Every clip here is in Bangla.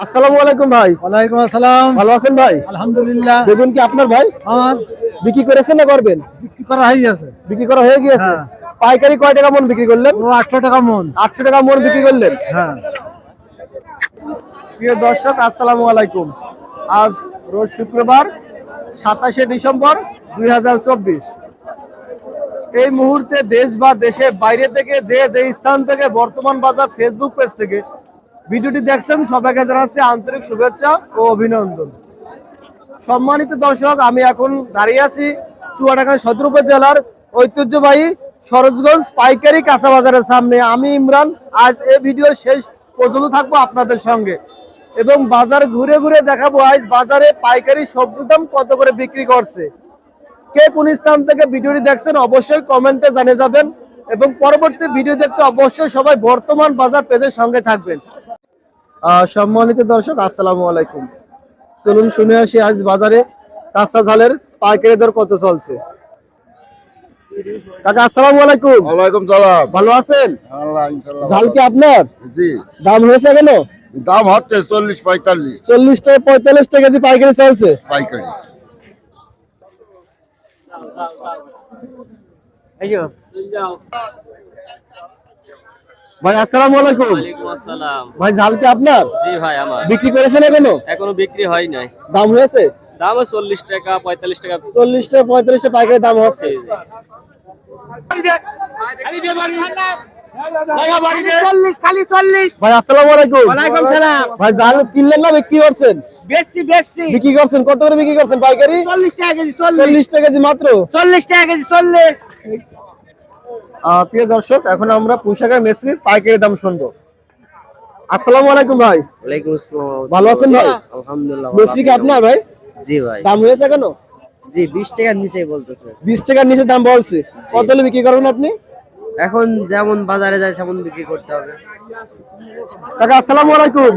আসসালামু আলাইকুম ভাই। ওয়ালাইকুম আসসালাম। ভালো আছেন ভাই? আলহামদুলিল্লাহ। বেগুন কি আপনার ভাই? আমার বিক্রি করেছেন না করবেন? বিক্রি করা হয়ে গেছে। বিক্রি করা হয়ে গিয়েছে। হ্যাঁ। পাইকারি কয় টাকা মন বিক্রি করলেন? ও 800 টাকা মন। 800 টাকা মন বিক্রি করলেন। হ্যাঁ। প্রিয় দর্শক আসসালামু আলাইকুম। আজ রোজ শুক্রবার 27শে ডিসেম্বর 2024। এই মুহূর্তে দেশ বা দেশের বাইরে থেকে যে স্থান থেকে বর্তমান বাজার ফেসবুক পেজ থেকে ভিডিওটি দেখছেন সবাইকে জানাচ্ছি আন্তরিক শুভেচ্ছা ও অভিনন্দন। সম্মানিত দর্শক, আমি এখন দাঁড়িয়ে আছি চুয়াডাঙ্গা সদর উপজেলার ঐতিহ্যবাহী সরোজগঞ্জ পাইকারি কাঁচা বাজারের সামনে। আমি ইমরান আজ এই ভিডিও শেষ পর্যন্ত থাকবো আপনাদের সঙ্গে এবং বাজার ঘুরে ঘুরে দেখাবো আজ বাজারে পাইকারি সবজির দাম কত করে বিক্রি করছে। কে কোন স্থান থেকে ভিডিওটি দেখছেন অবশ্যই কমেন্টে জানিয়ে যাবেন এবং পরবর্তী ভিডিও দেখতে অবশ্যই সবাই বর্তমান বাজার পেজের সঙ্গে থাকবেন। সম্মানিত দর্শক আসসালামু আলাইকুম। চলুন শুনে আসি আজ বাজারে কাঁচা ঝালের পাইকারি দর কত চলছে। কাকা আসসালামু আলাইকুম। ওয়ালাইকুম সালাম। ভালো আছেন? আল্লাহ ইনশাআল্লাহ। ঝাল কি আপনার? জি। দাম হয়েছে কেন? দাম হচ্ছে 40-45 40 টাকা 45 টাকা কেজি পাইকারি চলছে। পাইকারি। ভাই আসসালামু আলাইকুম। ওয়ালাইকুম আসসালাম। ভাই ঝাল কি আপনার? জি ভাই আমার। বিক্রি করেছেন এখনো? এখনো বিক্রি হয় নাই। দাম হয়েছে? দাম 40 টাকা 45 টাকা। 40 টাকা 45 টাকা পাইকারি দাম হচ্ছে। ভাই আসসালামু আলাইকুম। ওয়ালাইকুম সালাম। ভাই ঝাল কিনলেন না বিক্রি করছেন? বেশি বিক্রি করছেন কত করে বিক্রি করছেন পাইকারি? 40 টাকা কেজি 40 টাকা কেজি মাত্র। 40 টাকা কেজি 40। প্রিয় দর্শক এখন আমরা পোশাকের মেসরির পাইকারি দাম শুনবো। আসসালামু আলাইকুম ভাই। ওয়ালাইকুম আসসালাম। ভালো আছেন ভাই? আলহামদুলিল্লাহ। মেসরি কি আপনার ভাই? জি ভাই। দাম হয়েছে কেন? জি 20 টাকার নিচেই বলতেছে। 20 টাকার নিচে দাম বলছে। কত হলে বিক্রি করবেন আপনি? এখন যেমন বাজারে যায় তেমন বিক্রি করতে হবে। কাকা আসসালামু আলাইকুম।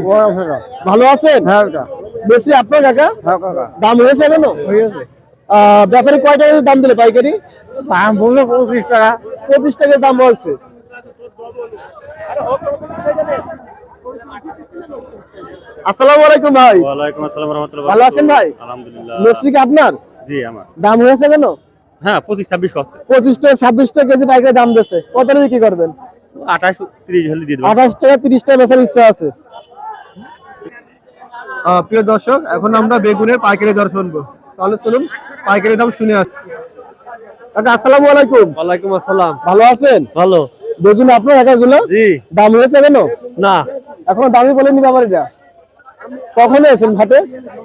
ভালো আছেন? হ্যাঁ কাকা। মেসরি আপনার কাকা? হ্যাঁ কাকা। দাম হয়েছে কেন? হয়েছে। ব্যাপারী কয় টাকা দাম দিলে পাইকারি? দাম বললো 25 টাকা। 25 টাকা দাম বলছে। আসসালামু আলাইকুম ভাই। ওয়ালাইকুম আসসালাম ওয়া রাহমাতুল্লাহি ভালো আছেন ভাই? আলহামদুলিল্লাহ। মেসরি কি আপনার? জি আমার। দাম হয়েছে কেন? হ্যাঁ 25-26 কত? 25 টাকা 26 টাকা কেজি পাইকারি দাম দিচ্ছে। কত হলে বিক্রি করবেন? 28-30 হলে দিয়ে দেব। 28 টাকা 30 টাকা বেচার ইচ্ছা আছে। প্রিয় দর্শক এখন আমরা বেগুনের পাইকারি দর শুনবো। তাহলে চলুন পাইকারি দাম শুনে আসি। কাকা আসসালামু আলাইকুম। ওয়ালাইকুম আসসালাম। ভালো আছেন? ভালো। বেগুন আপনার একাগুলো? জি। দাম হয়েছে কেন? না। এখনো দামই বলেনি ব্যাপারীরা। কখন এসেছেন ঘাটে?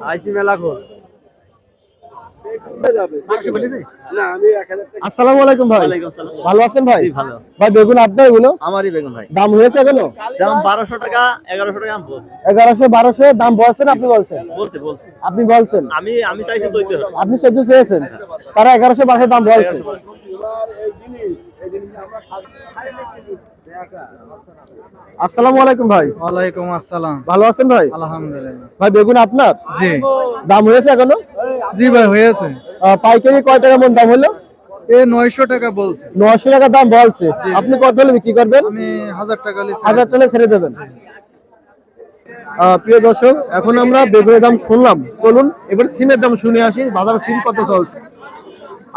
আইসি মেলা কর। আসসালামু আলাইকুম ভাই। ওয়ালাইকুম আসসালাম। ভালো আছেন ভাই? জি ভালো। ভাই বেগুন আপনার এগুলো? আমারই বেগুন ভাই। দাম হয়েছে কেন? দাম 1200 টাকা 1100 টাকা আমবো। 1100 1200 দাম বলছেন আপনি বলছেন? বলছে। আপনি বলছেন? আমি চাইছি 1400। আপনি 1400 চেয়েছেন, তারা 1100 1200 দাম বলছে। আসসালামু আলাইকুম ভাই। ওয়ালাইকুম আসসালাম। ভালো আছেন ভাই? আলহামদুলিল্লাহ। ভাই বেগুন আপনার? জি। দাম হয়েছে এখনো? জি ভাই হয়েছে। পাইকারি কয় টাকা মন দাম হলো? এ 900 টাকা বলছে। 900 টাকা দাম বলছে। আপনি কত হলে বিক্রি করবেন? আমি 1000 টাকা লিছি। 1000 টাকা ছেড়ে দেবেন। প্রিয় দর্শক এখন আমরা বেগুনের দাম শুনলাম, চলুন এবার সিমের দাম শুনে আসি বাজারে সিম কত চলছে।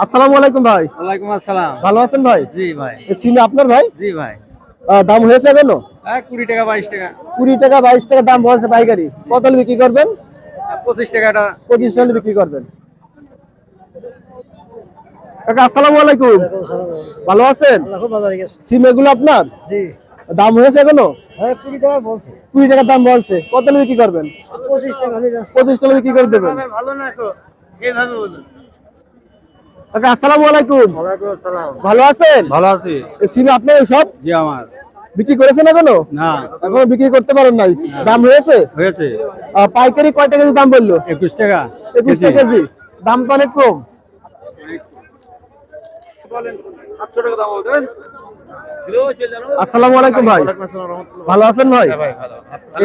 আসসালামু আলাইকুম ভাই। ওয়ালাইকুম আসসালাম। ভালো আছেন ভাই? জি ভাই। এই সিম আপনার ভাই? জি ভাই। দাম হয়েছে কেন? 20 টাকা 22 টাকা। 20 টাকা 22 টাকা দাম বলছে পাইকারি। কত হলে বিক্রি করবেন? 25 টাকাটা। 25 হলে বিক্রি করবেন। কাকা আসসালামু আলাইকুম। ভালো আছেন? খুব ভালো লেগেছে। সিম এগুলো আপনার? জি। দাম হয়েছে কেন? হ্যাঁ 20 টাকা বলছে। 20 টাকা দাম বলছে। কত হলে বিক্রি করবেন? 25 টাকা হলে যাচ্ছে। 25 টাকা বিক্রি করে দেবেন। ভালো না তো। এইভাবে বলুন। কাকা আসসালামু আলাইকুম। ওয়ালাইকুম আসসালাম। ভালো আছেন? ভালো আছি। এই সিম আপনার সব জি আমার। বিক্রি করেছেন এখনো? না। এখনো বিক্রি করতে পারেন নাই। দাম হয়েছে? হয়েছে। পাইকারি কয় টাকা কেজি দাম বললো? 21 টাকা। 21 টাকা কেজি। দাম তো অনেক কম। আসসালামু আলাইকুম ভাই। ভালো আছেন ভাই?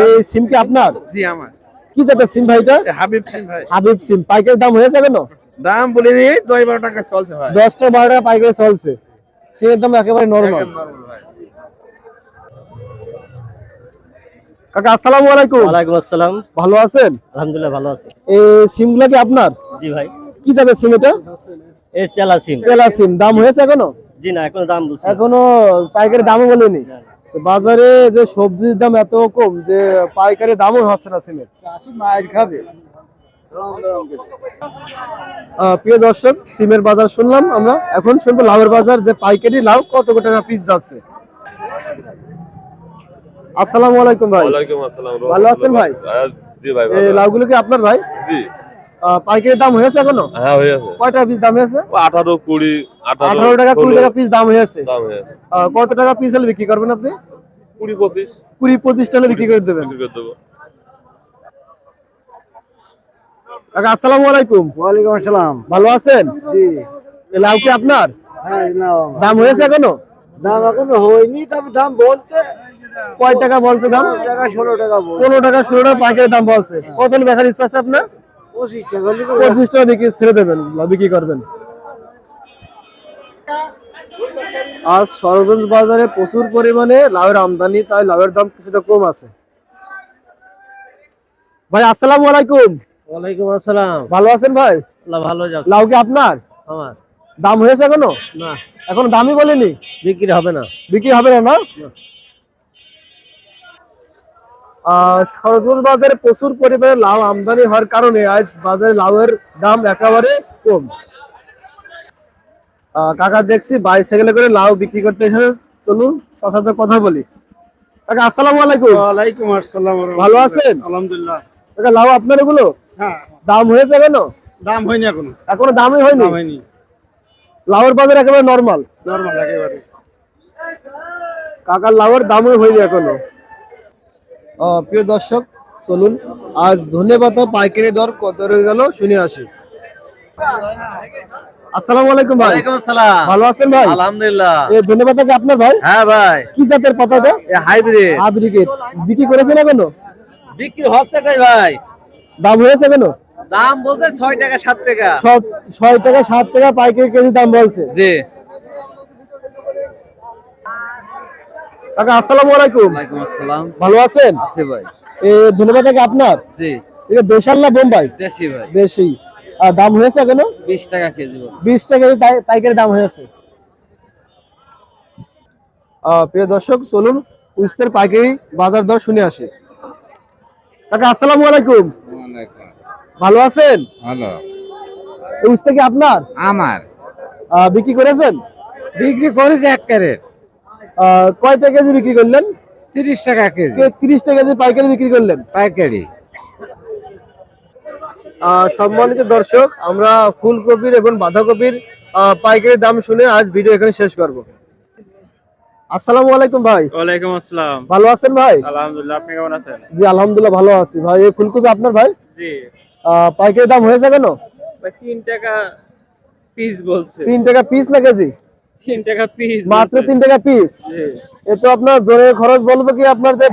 এই সিম কি আপনার? জি আমার। কি জাতের সিম ভাই এটা? হাবিব সিং ভাই। হাবিব সিম। পাইকারি দাম হয়েছে কেন? দাম বলিনি 10-12 টাকা চলছে ভাই। 10 টাকা 12 টাকা পাইকারি চলছে। সিমের দাম একেবারে নরমাল। একদম নরমাল ভাই। কাকা আসসালামু আলাইকুম। ওয়ালাইকুম আসসালাম। ভালো আছেন? আলহামদুলিল্লাহ ভালো আছি। এই সিমগুলা কি আপনার? জি ভাই। কি জাতের সিম এটা? এই চেলা সিম। চেলা সিম। দাম হয়েছে এখনো? জি না, এখনো দাম বলছি। এখনো পাইকারি দামও বলেনি। তো বাজারে যে সবজির দাম এত কম যে পাইকারি দামও হচ্ছে না সিমের। মায়ের খাবে। প্রিয় দর্শক, সিমের বাজার শুনলাম আমরা, এখন শুনবো লাউয়ের বাজার, যে পাইকারি লাউ কত টাকা পিস যাচ্ছে। আসসালামু আলাইকুম ভাই। ওয়ালাইকুম আসসালাম। ভালো আছেন ভাই? জি ভাই এই লাউগুলো কি আপনার ভাই? জি পাইকারি দাম হয়েছে এখনো? হ্যাঁ হয়েছে। কয়টা পিস দাম হয়েছে? 18 20 18 টাকা 20 টাকা পিস দাম হয়েছে। দাম হয়েছে। কত টাকা পিস হলে বিক্রি করবেন আপনি? 20 25 20-25 টাকা বিক্রি করে দেবেন। বিক্রি করে দেবো। কাকা আসসালামু আলাইকুম। ওয়ালাইকুম আসসালাম। ভালো আছেন? জি। এই লাউ কি আপনার? হ্যাঁ নাও। দাম হয়েছে এখনো? দাম এখনো হয়নি, তবে দাম বলছে। কয় টাকা বলছে দাম? 16 টাকা বল। 15 টাকা 16 টাকা পাইকারি দাম বলছে। কত হলে বেচার ইচ্ছা আছে আপনার? 25 টাকা হলে 25 টাকা বিক্রি ছেড়ে দেবেন, বিক্রি করবেন। আজ সরগঞ্জ বাজারে প্রচুর পরিমাণে লাউয়ের আমদানি, তাই লাউয়ের দাম কিছুটা কম আছে। ভাই আসসালামু আলাইকুম। ওয়ালাইকুম আসসালাম। ভালো আছেন ভাই? আল্লাহ ভালো যাচ্ছে। লাউ কি আপনার? আমার দাম হয়েছে এখনো? না, এখন দামই বলেনি। বিক্রি হবে না। বিক্রি হবে না না? সরজগঞ্জ বাজারে প্রচুর পরিমাণে লাউ আমদানি হওয়ার কারণে আজ বাজারে লাউয়ের দাম একেবারে কম। কাকা দেখছি বাইসাইকেলে করে লাউ বিক্রি করতে এসে, চলুন তার সাথে কথা বলি। কাকা আসসালামু আলাইকুম। ওয়ালাইকুম আসসালাম। ভালো আছেন? আলহামদুলিল্লাহ। কাকা লাউ আপনার এগুলো? হ্যাঁ। দাম হয়েছে এখনো? দাম হয়নি এখনো। এখনো দামই হয়নি? হয়নি। লাউয়ের বাজার একেবারে নরমাল। নরমাল একেবারে। কাকার লাউয়ের দামই হয়নি এখনো। প্রিয় দর্শক, চলুন আজ ধন্যবাদ পাইকারি দর কত রয়ে গেল শুনে আসি। আসসালামু আলাইকুম ভাই। ওয়ালাইকুম আসসালাম। ভালো আছেন ভাই? আলহামদুলিল্লাহ। এই ধন্যবাদ কি আপনার ভাই? হ্যাঁ ভাই। কি জাতের পাতাটা? এই হাইব্রিড। হাইব্রিড। বিক্রি করেছেন এখনো? বিক্রি হচ্ছে কই ভাই? দাম হয়েছে এখনো? দাম বলতে 6 টাকা 7 টাকা। 6 টাকা 7 টাকা পাইকারি কেজি দাম বলছে। জি। কাকা আসসালামু আলাইকুম। ওয়ালাইকুম আসসালাম। ভালো আছেন? আছে ভাই। এই ধন্যবাদ কি আপনার? জি। এটা দেশাল না বোম্বাই? দেশি ভাই। দেশি। দাম হয়েছে এখনো? 20 টাকা কেজি ভাই। 20 টাকা কেজি পাইকারি দাম হয়েছে। প্রিয় দর্শক, চলুন উস্তের পাইকারি বাজার দর শুনে আসি। কাকা আসসালামু আলাইকুম। ভালো আছেন? ভালো। এই উস্তে কি আপনার? আমার বিক্রি করেছেন? বিক্রি করেছে 1 ক্যারেট। কয়টা কেজি বিক্রি করলেন? 30 টাকা কেজি 30 টাকা কেজি পাইকারি বিক্রি করলেন। পাইকারি। সম্মানিত দর্শক, আমরা ফুলকপির এবং বাঁধাকপির পাইকারি দাম শুনে আজ ভিডিও এখানে শেষ করব। আসসালামু আলাইকুম ভাই। ওয়ালাইকুম আসসালাম। ভালো আছেন ভাই? আলহামদুলিল্লাহ, আপনি কেমন আছেন? জি আলহামদুলিল্লাহ ভালো আছি ভাই। এই ফুলকপি আপনার ভাই? জি পাইকারি দাম হয়েছে কেন? ভাই 3 টাকা পিস বলছে। 3 টাকা পিস না কেজি? 3 টাকা পিস মাত্র 3 টাকা পিস? এ তো আপনার জোরের খরচ বলবো কি, আপনার যে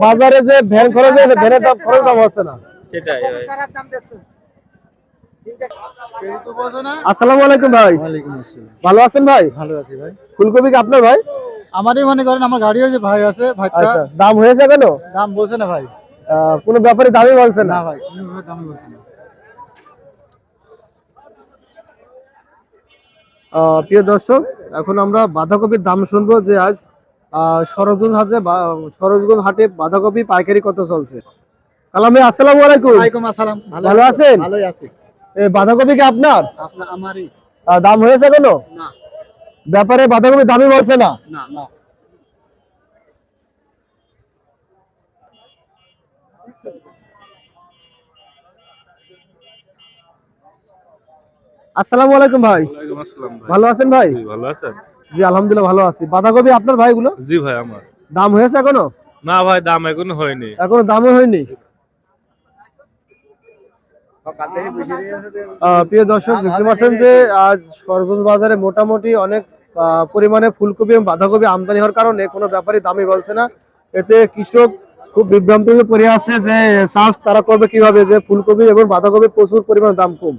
বাজারে যে ভ্যান খরচ, ভ্যানের দাম খরচ দাম হচ্ছে না। সেটাই ভাই। আসসালামু আলাইকুম ভাই। ভালো আছেন ভাই? ভালো আছি ভাই। ফুলকপি কি আপনার ভাই? আমারই মনে করেন, আমার গাড়িও যে ভাই আছে ভাইটা। আচ্ছা, দাম হয়েছে কেন? দাম বলছে না ভাই। কোনো ব্যাপারে দামই বলছে না? না ভাই, কোনোভাবে দামই বলছে না। প্রিয় দর্শক, এখন আমরা বাঁধাকপির দাম শুনবো, যে আজ সরোজগঞ্জ হাটে বাঁধাকপি পাইকারি কত চলছে। কালাম ভাই আসসালামু আলাইকুম। ওয়ালাইকুম আসসালাম। ভালো আছেন? ভালোই আছি। এই বাঁধাকপি কি আপনার? আমারই। দাম হয়েছে কেন? না। ব্যাপারে বাঁধাকপির দামই বলছে না? না না। আসসালামু আলাইকুম ভাই। ওয়ালাইকুম আসসালাম ভাই। ভালো আছেন ভাই? জি ভালো আছেন? জি আলহামদুলিল্লাহ ভালো আছি। বাঁধাকপি আপনার ভাইগুলো? জি ভাই আমার। দাম হয়েছে এখনো? না ভাই, দাম এখনো হয়নি। এখনো দামই হয়নি। প্রিয় দর্শক, দেখতে পাচ্ছেন যে আজ সরোজগঞ্জ বাজারে মোটামুটি অনেক পরিমাণে ফুলকপি এবং বাঁধাকপি আমদানি হওয়ার কারণে কোনো ব্যাপারই দামই বলছে না। এতে কৃষক খুব বিভ্রান্ত হয়ে পড়ে আছে যে চাষ তারা করবে কিভাবে, যে ফুলকপি এবং বাঁধাকপি প্রচুর পরিমাণে দাম কম।